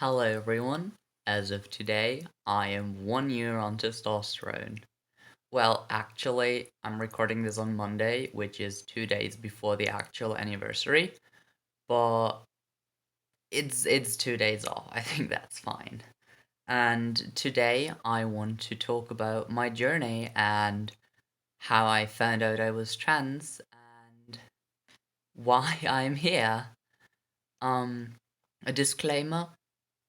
Hello everyone. As of today, I am 1 year on testosterone. Well, actually, I'm recording this on Monday, which is 2 days before the actual anniversary, but it's 2 days off. I think that's fine. And today I want to talk about my journey and how I found out I was trans and why I'm here. Um, a disclaimer.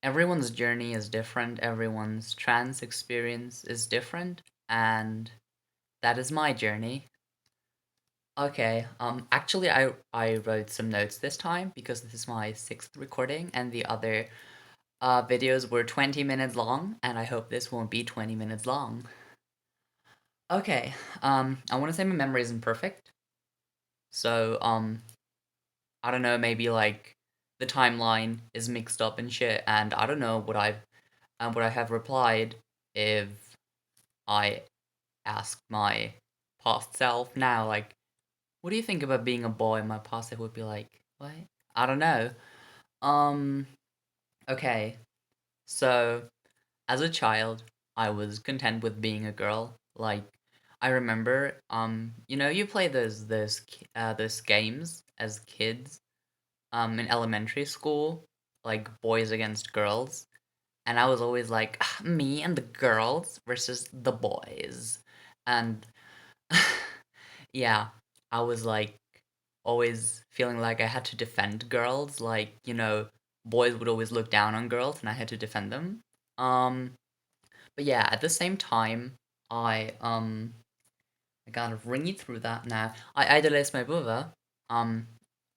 Everyone's journey is different, everyone's trans experience is different, and that is my journey. Okay, actually I wrote some notes this time because this is my sixth recording and the other videos were 20 minutes long, and I hope this won't be 20 minutes long. Okay, I want to say my memory isn't perfect, so I don't know, maybe like the timeline is mixed up and shit, and I don't know what I have replied if I ask my past self now, like, what do you think about being a boy? My past self would be like, what? I don't know. Um, okay. So, as a child, I was content with being a girl. Like, I remember, you play those games as kids, in elementary school, like boys against girls, and I was always like, me and the girls versus the boys, and yeah, I was like always feeling like I had to defend girls. Like, boys would always look down on girls and I had to defend them. Um, but yeah, at the same time, I gotta ring you through that now. I idolize my brother. Um,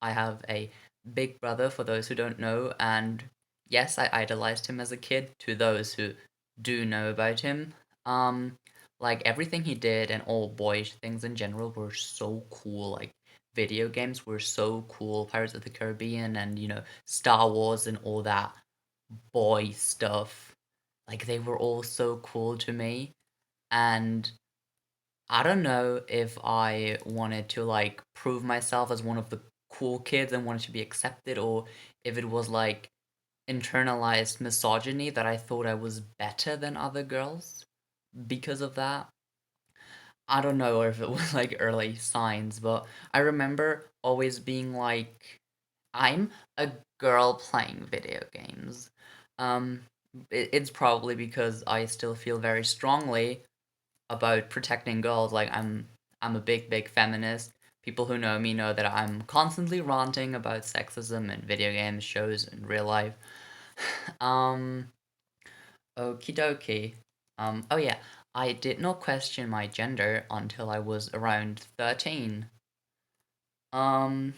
I have a big brother for those who don't know, and yes, I idolized him as a kid. To those who do know about him, um, like everything he did and all boyish things in general were so cool. Like video games were so cool. Pirates of the Caribbean and Star Wars and all that boy stuff. Like they were all so cool to me, and I don't know if I wanted to like prove myself as one of the cool kids and wanted to be accepted, or if it was like internalized misogyny that I thought I was better than other girls because of that. I don't know if it was like early signs, but I remember always being like, I'm a girl playing video games. Um, it's probably because I still feel very strongly about protecting girls. Like I'm a big feminist. People who know me know that I'm constantly ranting about sexism in video games, shows, and real life. um, Okie dokie. Oh yeah, I did not question my gender until I was around 13. Um,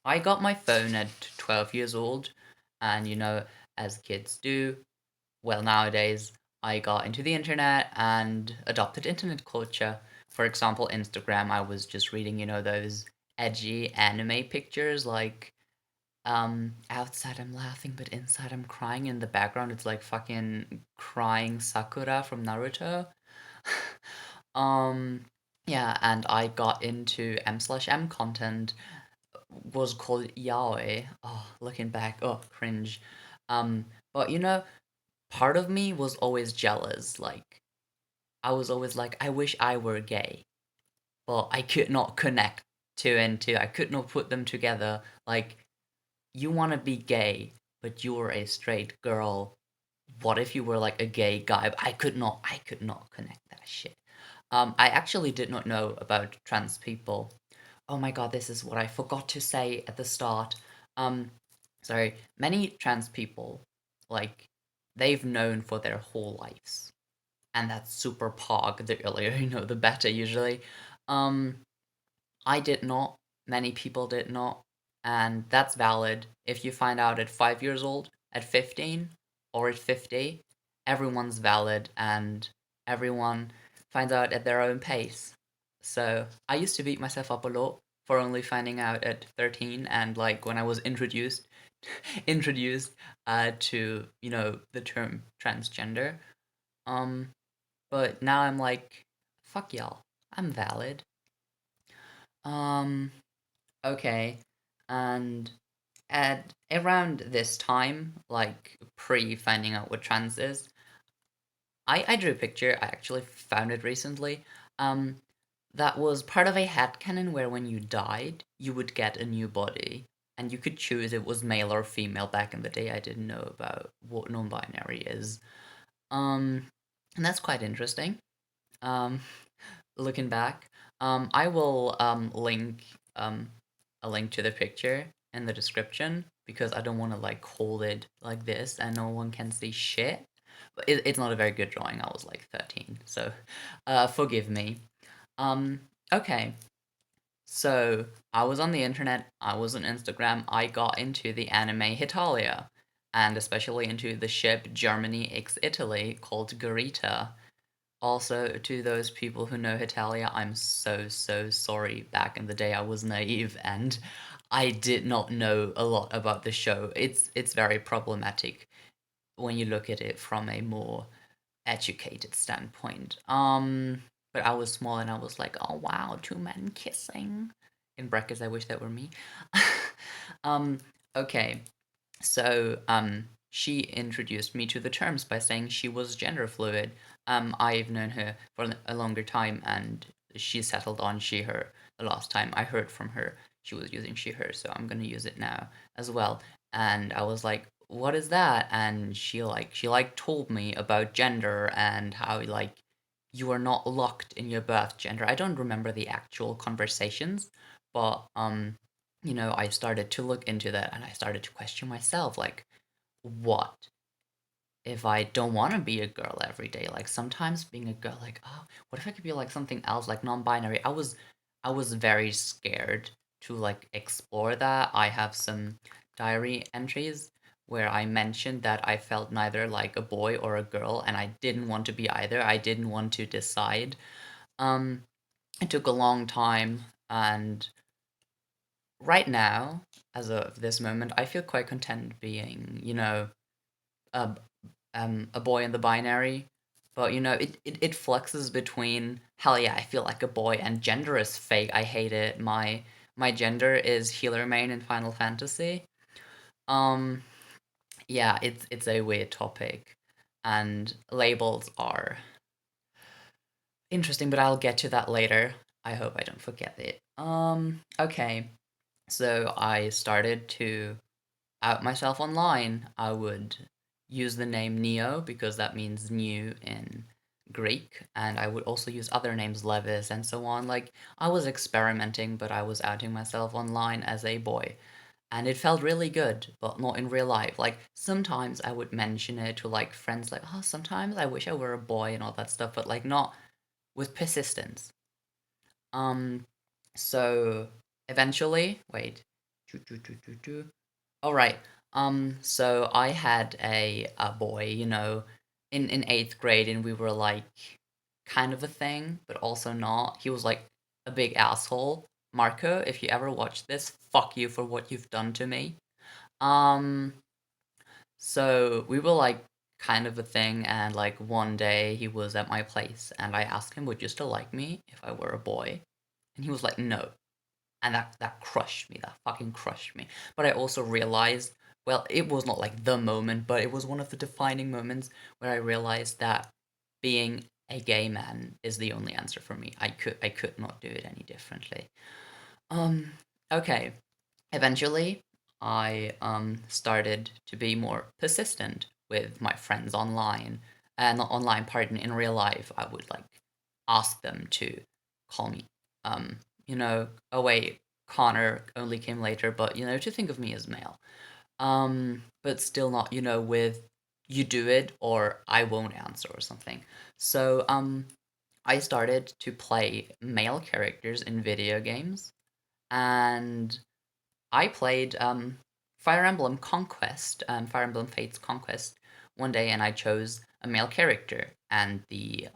I got my phone at 12 years old, and as kids do, well, nowadays, I got into the internet and adopted internet culture. For example, Instagram, I was just reading, those edgy anime pictures like outside I'm laughing but inside I'm crying. In the background it's like fucking crying Sakura from Naruto. um yeah, and I got into M/M content was called yaoi. Oh, looking back, oh, cringe. But part of me was always jealous. Like, I was always like, I wish I were gay, but I could not connect two and two. I could not put them together. Like, you want to be gay, but you were a straight girl. What if you were like a gay guy? I could not connect that shit. I actually did not know about trans people. Oh my god, this is what I forgot to say at the start. Um, sorry, many trans people, like, they've known for their whole lives, and that's super pog. The earlier you know, the better usually. Um, I did not. Many people did not, and that's valid. If you find out at 5 years old, at 15, or at 50, everyone's valid, and everyone finds out at their own pace. So I used to beat myself up a lot for only finding out at 13, and like when I was introduced to the term transgender. Um, but now I'm like, fuck y'all, I'm valid. Um, okay, and At around this time, like pre finding out what trans is, I drew a picture. I actually found it recently. Um, that was part of a headcanon where when you died, you would get a new body, and you could choose it was male or female. Back in the day, I didn't know about what non-binary is. Um, and that's quite interesting. Um, looking back, I will link a link to the picture in the description because I don't want to like hold it like this and no one can see shit. But it's not a very good drawing. I was like 13, so forgive me. Um, okay, so I was on the internet. I was on Instagram. I got into the anime Hitalia, and especially into the ship Germany x Italy called Garita. Also, to those people who know Hitalia, I'm so sorry. Back in the day, I was naive and I did not know a lot about the show. It's very problematic when you look at it from a more educated standpoint. But I was small and I was like, oh wow, two men kissing. In brackets, I wish that were me. um, okay, so, she introduced me to the terms by saying she was gender fluid. I've known her for a longer time, and she settled on she, her. The last time I heard from her, she was using she, her, so I'm gonna use it now as well. And I was like, "What is that?" And she told me about gender and how like you are not locked in your birth gender. I don't remember the actual conversations, but I started to look into that and I started to question myself like, what if I don't want to be a girl every day? Like sometimes being a girl, like, oh, what if I could be like something else, like non-binary? I was very scared to like explore that. I have some diary entries where I mentioned that I felt neither like a boy or a girl, and I didn't want to be either. I didn't want to decide. Um, it took a long time, and right now, as of this moment, I feel quite content being, a a boy in the binary. But it fluxes between hell yeah, I feel like a boy and gender is fake. I hate it. My gender is healer main in Final Fantasy. Um yeah, it's a weird topic. And labels are interesting, but I'll get to that later. I hope I don't forget it. Okay. So I started to out myself online. I would use the name Neo because that means new in Greek, and I would also use other names, Levis and so on. Like, I was experimenting, but I was outing myself online as a boy. And it felt really good, but not in real life. Like, sometimes I would mention it to, like, friends, like, oh, sometimes I wish I were a boy and all that stuff, but, like, not with persistence. Um, so eventually, wait. All right. So I had a boy, in eighth grade, and we were like kind of a thing, but also not. He was like a big asshole. Marco, if you ever watch this, fuck you for what you've done to me. Um, so we were like kind of a thing, and like one day he was at my place, and I asked him, "Would you still like me if I were a boy?" And he was like, "No." And that crushed me. That fucking crushed me. But I also realized, well, it was not like the moment, but it was one of the defining moments where I realized that being a gay man is the only answer for me. I could not do it any differently. Um okay. Eventually, I started to be more persistent with my friends online. Not online, pardon, in real life. I would like ask them to call me. Oh wait, Connor only came later, but to think of me as male. But still not, with you do it or I won't answer or something. So, I started to play male characters in video games, and I played Fire Emblem Conquest, Fire Emblem Fates Conquest one day, and I chose a male character, and the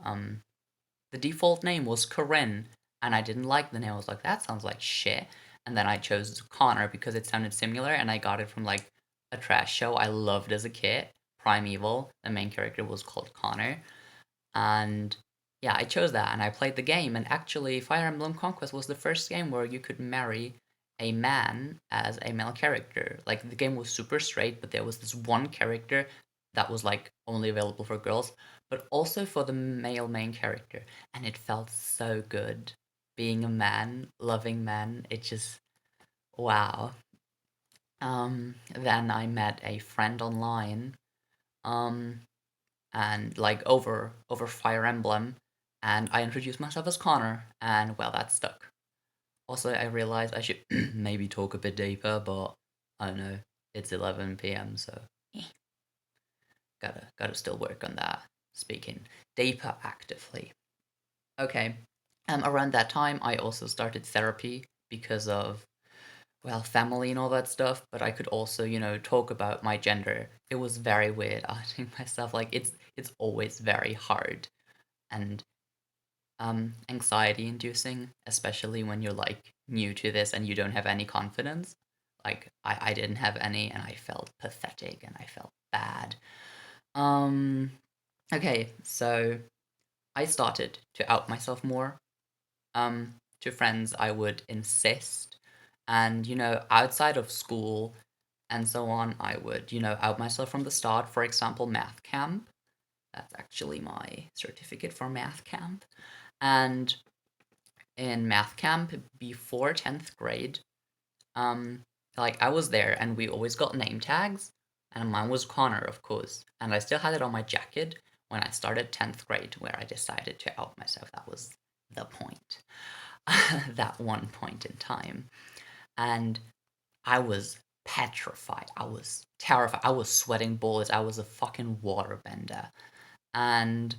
default name was Corinne, and I didn't like the name. I was like, that sounds like shit. And then I chose Connor because it sounded similar, and I got it from like a trash show I loved as a kid, Primeval. The main character was called Connor, and yeah, I chose that, and I played the game. And actually, Fire Emblem Conquest was the first game where you could marry a man as a male character. Like the game was super straight, but there was this one character that was like only available for girls, but also for the male main character. And it felt so good being a man, loving men. It just wow. Then I met a friend online, um, and like over Fire Emblem, and I introduced myself as Connor, and well, that stuck. Also, I realized I should maybe talk a bit deeper, but I don't know. It's 11 p.m., so gotta still work on that. Speaking deeper actively. Okay. Around that time, I also started therapy because of well, family and all that stuff. But I could also, talk about my gender. It was very weird asking myself. Like it's always very hard and anxiety inducing, especially when you're like new to this and you don't have any confidence. Like I didn't have any and I felt pathetic and I felt bad. Um okay, so I started to out myself more. To friends I would insist and outside of school and so on, I would, out myself from the start. For example, math camp. That's actually my certificate for math camp. And in math camp before 10th grade, um, like I was there and we always got name tags, and mine was Connor, of course. And I still had it on my jacket when I started 10th grade, where I decided to out myself. That was the point. That one point in time. And I was petrified. I was terrified. I was sweating bullets. I was a fucking waterbender. And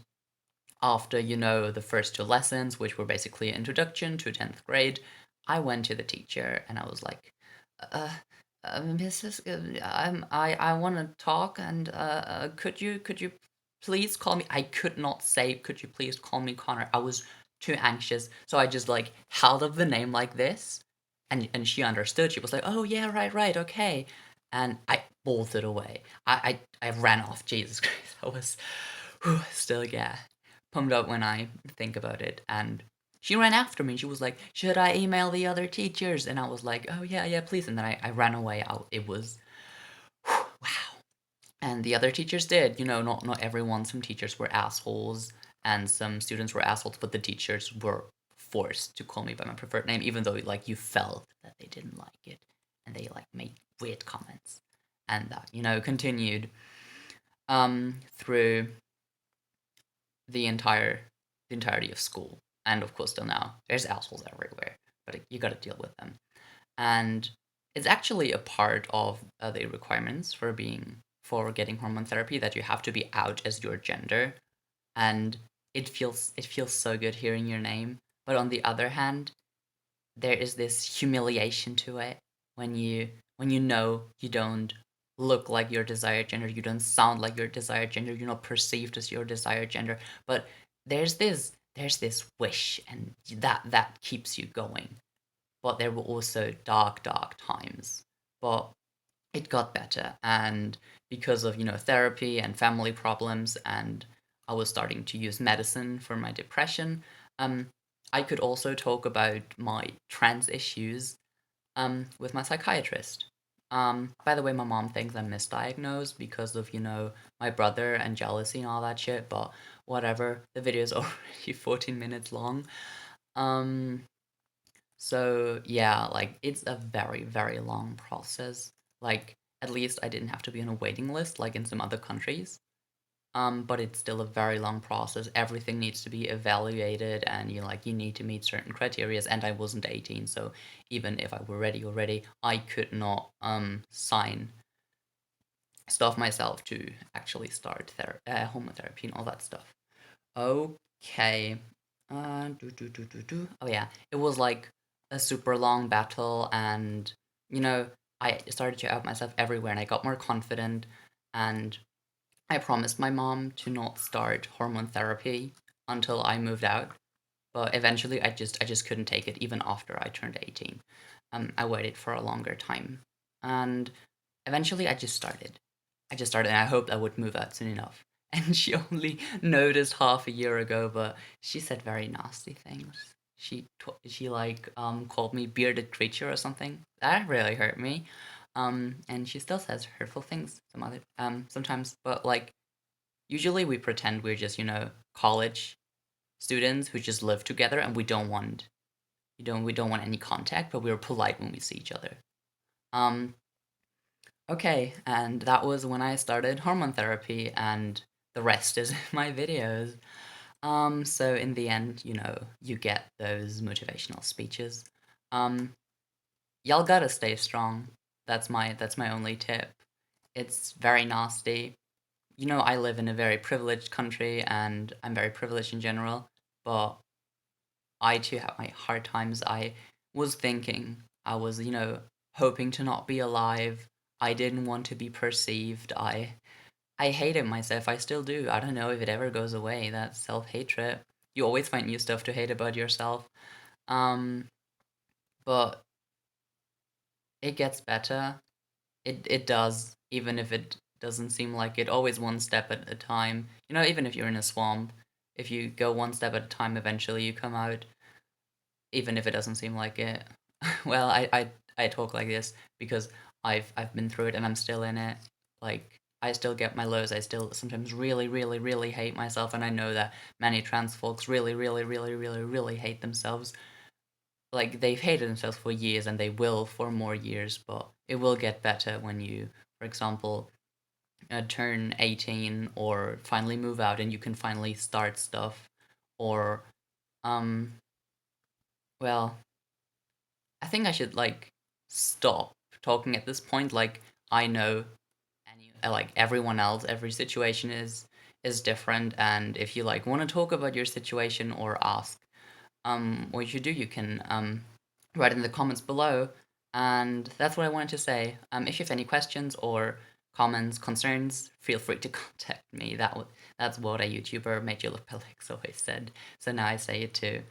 after, the first two lessons, which were basically an introduction to 10th grade, I went to the teacher and I was like, uh, Mrs. I want to talk and could you please call me? I could not say, could you please call me Connor? I was too anxious, so I just like held up the name like this, and she understood. She was like, oh yeah, right, okay, and I bolted away. I ran off. Jesus Christ, I was still yeah pumped up when I think about it. And she ran after me. She was like, should I email the other teachers? And I was like, oh, yeah, please. And then I ran away. It was, wow. And the other teachers did. Not everyone. Some teachers were assholes and some students were assholes, but the teachers were forced to call me by my preferred name, even though, like, you felt that they didn't like it. And they, like, made weird comments. And that, continued through the entirety of school, and of course still now. There's assholes everywhere, but you got to deal with them. And it's actually a part of the requirements for getting hormone therapy that you have to be out as your gender, and it feels so good hearing your name. But on the other hand, there is this humiliation to it when you know you don't look like your desired gender, you don't sound like your desired gender, you're not perceived as your desired gender, but there's this wish, and that keeps you going. But there were also dark times, but it got better. And because of therapy and family problems, and I was starting to use medicine for my depression, um I could also talk about my trans issues with my psychiatrist. By the way, my mom thinks I'm misdiagnosed because of my brother and jealousy and all that shit, but whatever, the video is already 14 minutes long. um so yeah, like it's a very, very long process. Like at least I didn't have to be on a waiting list like in some other countries. But it's still a very long process. Everything needs to be evaluated, and you need to meet certain criterias. And I wasn't 18, so even if I were ready already, I could not sign stuff myself to actually start homotherapy and all that stuff. Okay. Oh yeah, it was like a super long battle, and you know, I started to out myself everywhere, and I got more confident, and I promised my mom to not start hormone therapy until I moved out. But eventually, I just couldn't take it even after I turned 18. I waited for a longer time, and eventually, I just started, and I hoped I would move out soon enough. And she only noticed half a year ago, but she said very nasty things. she like called me bearded creature or something. That really hurt me. And she still says hurtful things sometimes, but like usually we pretend we're just, college students who just live together and we don't want any contact, but we're polite when we see each other. Um okay, and that was when I started hormone therapy, and the rest is in my videos. So in the end, you get those motivational speeches. Um, y'all gotta stay strong. That's my only tip. It's very nasty. I live in a very privileged country, and I'm very privileged in general, but I too have my hard times. I was thinking, I was, hoping to not be alive. I didn't want to be perceived. I hated myself. I still do. I don't know if it ever goes away. That self-hatred. You always find new stuff to hate about yourself. Um, but it gets better. It does, even if it doesn't seem like it. Always one step at a time. Even if you're in a swamp, if you go one step at a time, eventually you come out, even if it doesn't seem like it. Well, I talk like this because I've been through it and I'm still in it. Like I still get my lows. I still sometimes really, really, really hate myself, and I know that many trans folks really, really, really, really, really hate themselves. Like they've hated themselves for years and they will for more years, but it will get better when you, for example, turn 18 or finally move out and you can finally start stuff. Or um well, I think I should like stop talking at this point. Like I know like everyone else, every situation is different, and if you like want to talk about your situation or ask, what you should do, you can write in the comments below. And that's what I wanted to say. If you have any questions or comments, concerns, feel free to contact me. That's what a YouTuber made you look Alex always said. So now I say it too.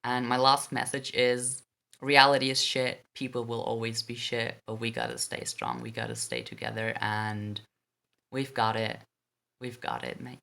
And my last message is reality is shit. People will always be shit, but we gotta stay strong. We gotta stay together, and we've got it. We've got it, mate.